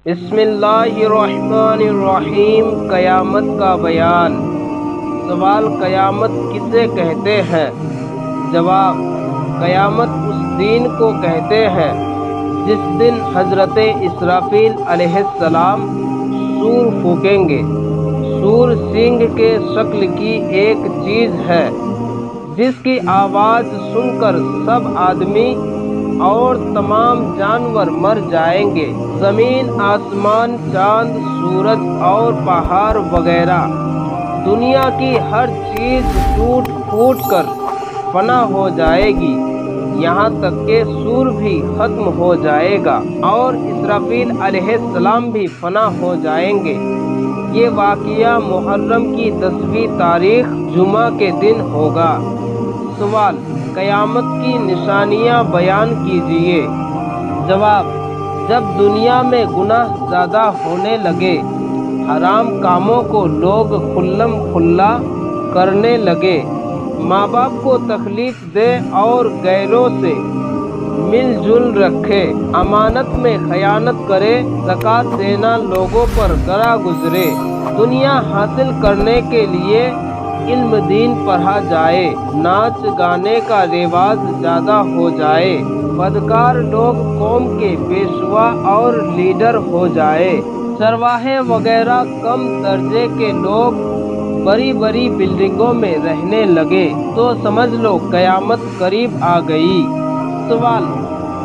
بسم اللہ الرحمن الرحیم۔ قیامت کا بیان۔ سوال: قیامت کسے کہتے ہیں؟ جواب: قیامت اس دن کو کہتے ہیں جس دن حضرت اسرافیل علیہ السلام سور پھونکیں گے۔ سور سینگ کے شکل کی ایک چیز ہے جس کی آواز سن کر سب آدمی اور تمام جانور مر جائیں گے۔ زمین، آسمان، چاند، سورج اور پہاڑ وغیرہ دنیا کی ہر چیز ٹوٹ پھوٹ کر فنا ہو جائے گی، یہاں تک کہ سور بھی ختم ہو جائے گا اور اسرافیل علیہ السلام بھی فنا ہو جائیں گے۔ یہ واقعہ محرم کی 10ویں تاریخ جمعہ کے دن ہوگا۔ سوال: قیامت کی نشانیاں بیان کیجیے۔ جواب: جب دنیا میں گناہ زیادہ ہونے لگے، حرام کاموں کو لوگ کھلم کھلا کرنے لگے، ماں باپ کو تکلیف دے اور غیروں سے مل جل رکھے، امانت میں خیانت کرے، زکوٰۃ دینا لوگوں پر گرا گزرے، دنیا حاصل کرنے کے لیے علم دین پڑھا جائے، ناچ گانے کا رواج زیادہ ہو جائے، بدکار لوگ قوم کے پیشوا اور لیڈر ہو جائے، چرواہے وغیرہ کم درجے کے لوگ بڑی بڑی بلڈنگوں میں رہنے لگے، تو سمجھ لو قیامت قریب آ گئی۔ سوال: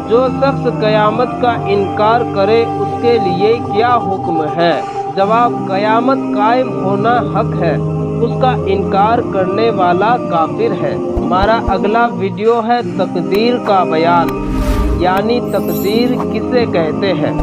جو شخص قیامت کا انکار کرے اس کے لیے کیا حکم ہے؟ جواب: قیامت قائم ہونا حق ہے، اس کا انکار کرنے والا کافر ہے۔ ہمارا اگلا ویڈیو ہے تقدیر کا بیان، یعنی تقدیر کسے کہتے ہیں۔